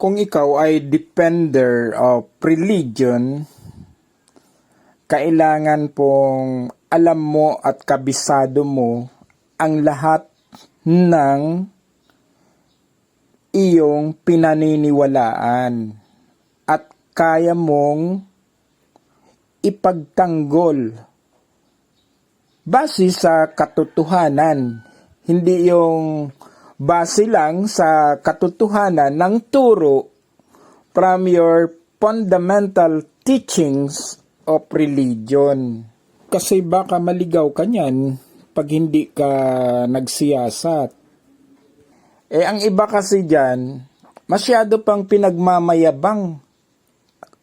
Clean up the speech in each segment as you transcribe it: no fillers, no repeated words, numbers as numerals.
Kung ikaw ay defender of religion, kailangan pong alam mo at kabisado mo ang lahat ng iyong pinaniniwalaan at kaya mong ipagtanggol base sa katotohanan, hindi yung base lang sa katotohanan ng turo from your fundamental teachings of religion. Kasi baka maligaw ka niyan pag hindi ka nagsiyasat. Ang iba kasi dyan, masyado pang pinagmamayabang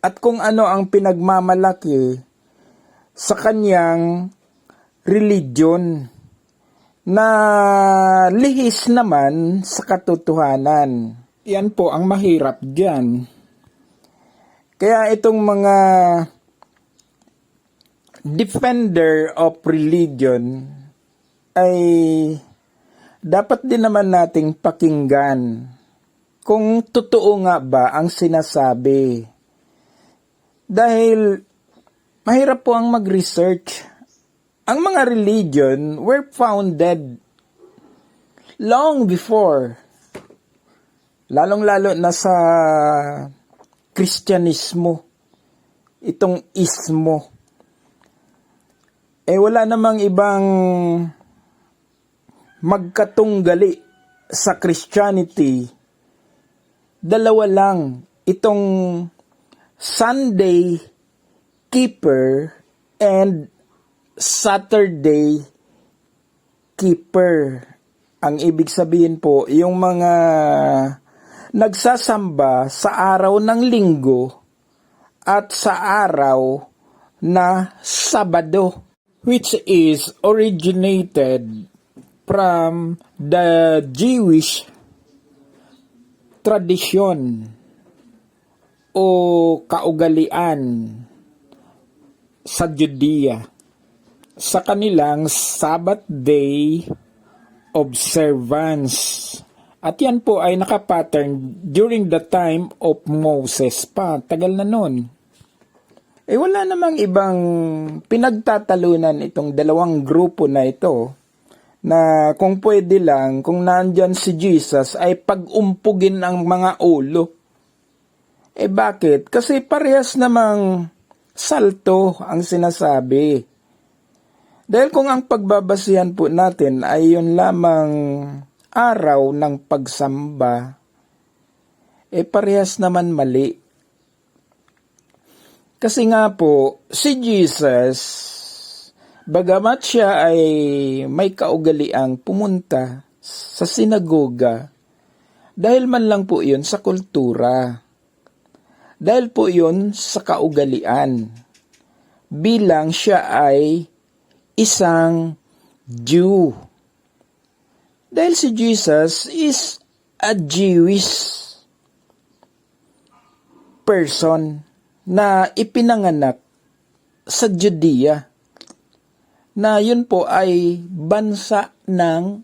at kung ano ang pinagmamalaki sa kanyang religion na lihis naman sa katotohanan. Yan po ang mahirap dyan. Kaya itong mga defender of religion ay dapat din naman nating pakinggan kung totoo nga ba ang sinasabi. Dahil mahirap po ang mag-research. Ang mga religion were founded long before, lalong-lalo na sa Kristyanismo, itong ismo. Wala namang ibang magkatunggali sa Christianity. Dalawa lang, itong Sunday keeper and Saturday keeper. Ang ibig sabihin po, yung mga nagsasamba sa araw ng linggo at sa araw na Sabado, which is originated from the Jewish tradition o kaugalian sa Judea, sa kanilang Sabbath day observance. At yan po ay nakapattern during the time of Moses pa. Tagal na nun. Wala namang ibang pinagtatalunan itong dalawang grupo na ito na kung pwede lang, kung nandyan si Jesus ay pag-umpugin ang mga ulo. Bakit? Kasi parehas namang salto ang sinasabi. Dahil kung ang pagbabasihan po natin ay yun lamang araw ng pagsamba, parehas naman mali. Kasi nga po, si Jesus, bagamat siya ay may kaugaliang pumunta sa sinagoga, dahil man lang po yun sa kultura, dahil po yun sa kaugalian, bilang siya ay isang Jew. Dahil si Jesus is a Jewish person na ipinanganak sa Judea, na yun po ay bansa ng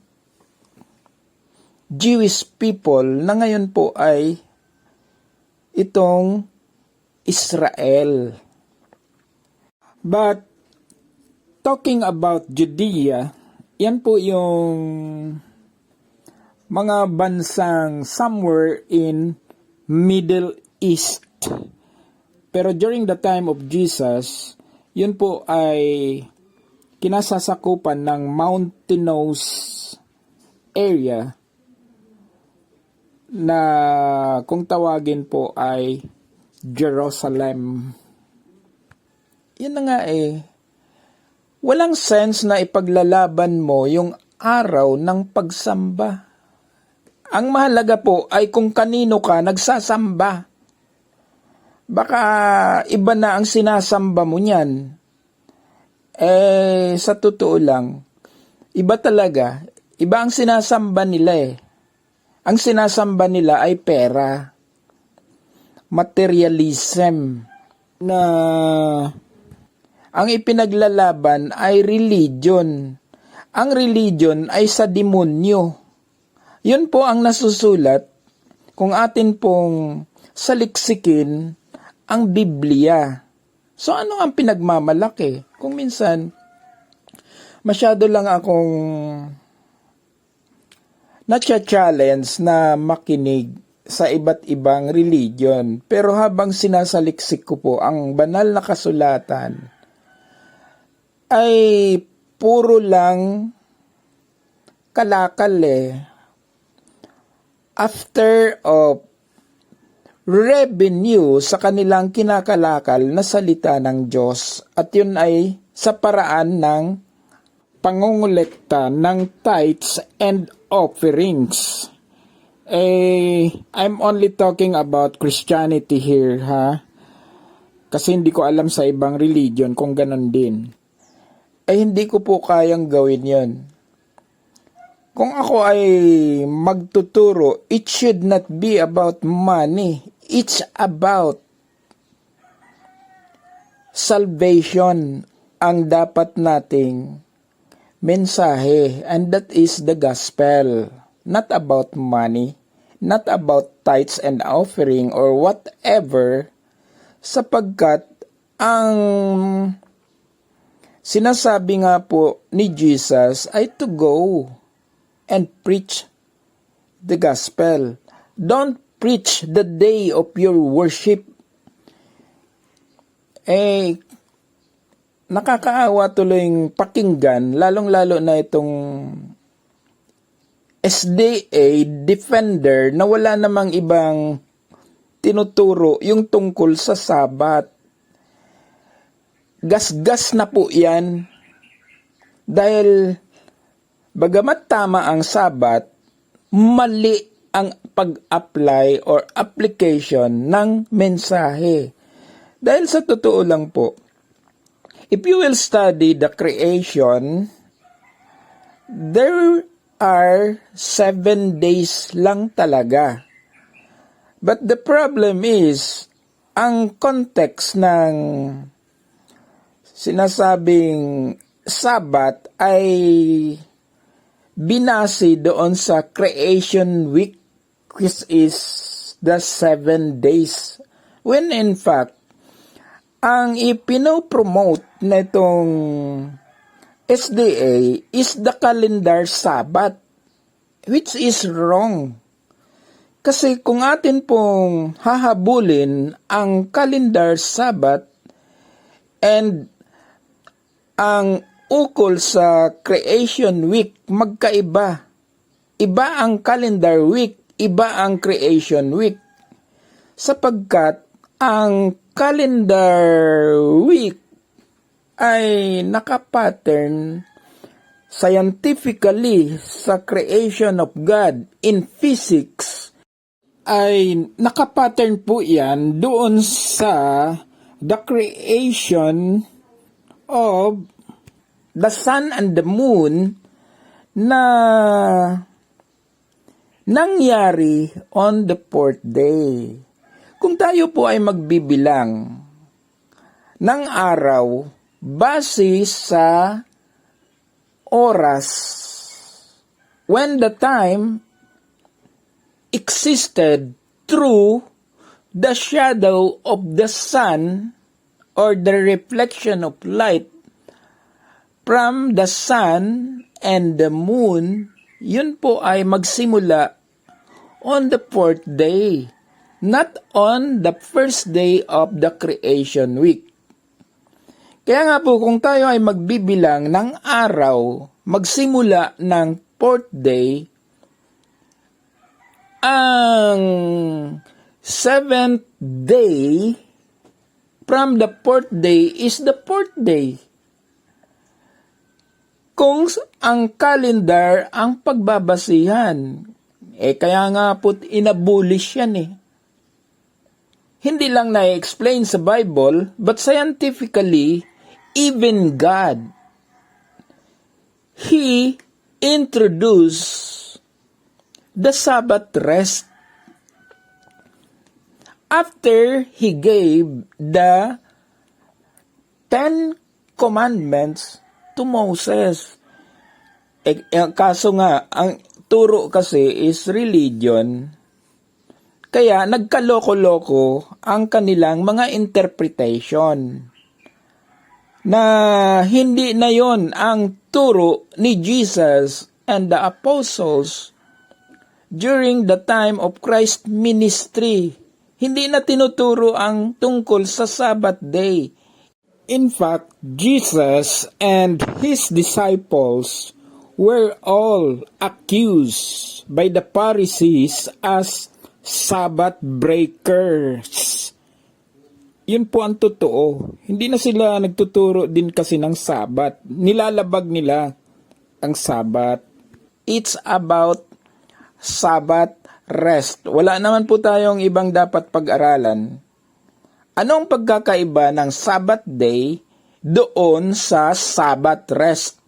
Jewish people na ngayon po ay itong Israel. But talking about Judea, yan po yung mga bansang somewhere in Middle East. Pero during the time of Jesus, yun po ay kinasasakupan ng mountainous area na kung tawagin po ay Jerusalem. Yun na nga walang sense na ipaglalaban mo yung araw ng pagsamba. Ang mahalaga po ay kung kanino ka nagsasamba. Baka iba na ang sinasamba mo niyan. Sa totoo lang, iba talaga. Iba ang sinasamba nila Ang sinasamba nila ay pera. Materialism. Na ang ipinaglalaban ay religion. Ang religion ay sa demonyo. Yun po ang nasusulat kung atin pong saliksikin ang Biblia. So ano ang pinagmamalaki? Kung minsan, masyado lang akong na-challenge na makinig sa iba't ibang religion. Pero habang sinasaliksik ko po ang banal na kasulatan, ay puro lang kalakal after of revenue sa kanilang kinakalakal na salita ng Diyos, at yun ay sa paraan ng pangongolekta ng tithes and offerings. I'm only talking about Christianity here, kasi hindi ko alam sa ibang religion kung ganon din. Hindi ko po kayang gawin yon. Kung ako ay magtuturo, it should not be about money. It's about salvation ang dapat nating mensahe, and that is the gospel. Not about money, not about tithes and offering or whatever, sapagkat ang sinasabi nga po ni Jesus ay to go and preach the gospel. Don't preach the day of your worship. Nakakaawa tuloy yung pakinggan, lalong-lalo na itong SDA defender na wala namang ibang tinuturo yung tungkol sa Sabat. Gasgas na po yan. Dahil bagamat tama ang Sabat, mali ang pag-apply or application ng mensahe. Dahil sa totoo lang po, if you will study the creation, there are 7 days lang talaga. But the problem is, ang context ng sinasabing Sabat ay binase doon sa creation week, which is the 7 days. When in fact, ang ipinopromote na itong SDA is the calendar Sabbath, which is wrong. Kasi kung atin pong hahabulin ang calendar Sabbath and ang ukol sa creation week, magkaiba. Iba ang calendar week, iba ang creation week. Sapagkat ang calendar week ay nakapattern scientifically sa creation of God in physics, ay nakapattern po yan doon sa the creation of the sun and the moon na nangyari on the 4th day. Kung tayo po ay magbibilang ng araw base sa oras, when the time existed through the shadow of the sun or the reflection of light from the sun and the moon, yun po ay magsimula on the 4th day, not on the 1st day of the creation week. Kaya nga po, kung tayo ay magbibilang ng araw, magsimula ng 4th day, ang 7th day from the 4th day is the 4th day. Kung ang calendar ang pagbabasihan, kaya nga po inabolish yan Hindi lang na-explain sa Bible, but scientifically, even God, He introduced the Sabbath rest after He gave the 10 commandments to Moses. Kaso nga, ang turo kasi is religion, Kaya nagkaloko-loko ang kanilang mga interpretation na hindi na yon ang turo ni Jesus and the apostles during the time of Christ's ministry. Hindi na tinuturo ang tungkol sa Sabbath day. In fact, Jesus and his disciples were all accused by the Pharisees as Sabbath breakers. Yun po ang totoo. Hindi na sila nagtuturo din kasi ng Sabbath. Nilalabag nila ang Sabbath. It's about Sabbath rest. Wala naman po tayong ibang dapat pag-aralan. Anong pagkakaiba ng Sabbath day doon sa Sabbath rest?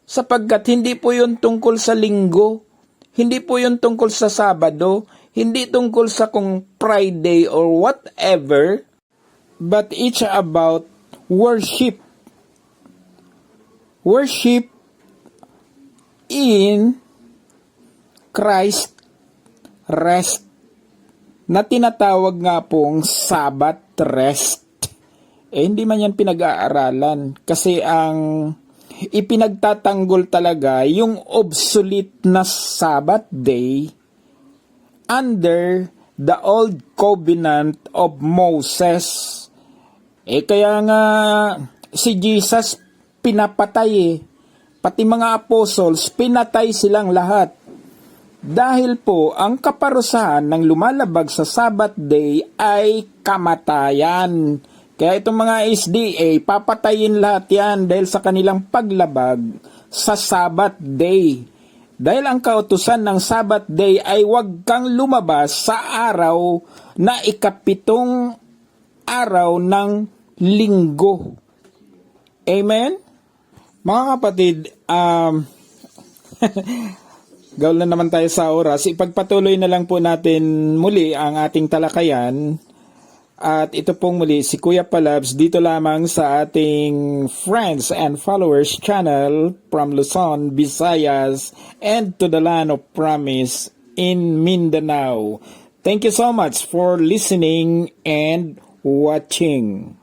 Sapagkat hindi po yun tungkol sa linggo, hindi po yun tungkol sa Sabado, hindi tungkol sa kung Friday or whatever, but it's about worship. Worship in Christ rest na tinatawag nga pong Sabbath rest. Hindi man yan pinag-aaralan kasi ang ipinagtatanggol talaga yung obsolete na Sabbath day under the old covenant of Moses. Kaya nga si Jesus pinapatay Pati mga apostles, pinatay silang lahat. Dahil po, ang kaparusahan ng lumalabag sa Sabbath day ay kamatayan. Kaya itong mga SDA, papatayin lahat yan dahil sa kanilang paglabag sa Sabbath day. Dahil ang kautusan ng Sabbath day ay huwag kang lumabas sa araw na 7 araw ng linggo. Amen? Mga kapatid, gawal na naman tayo sa oras. Ipagpatuloy na lang po natin muli ang ating talakayan. At ito pong muli si Kuya Palabs dito lamang sa ating Friends and Followers channel from Luzon, Visayas, and to the land of promise in Mindanao. Thank you so much for listening and watching.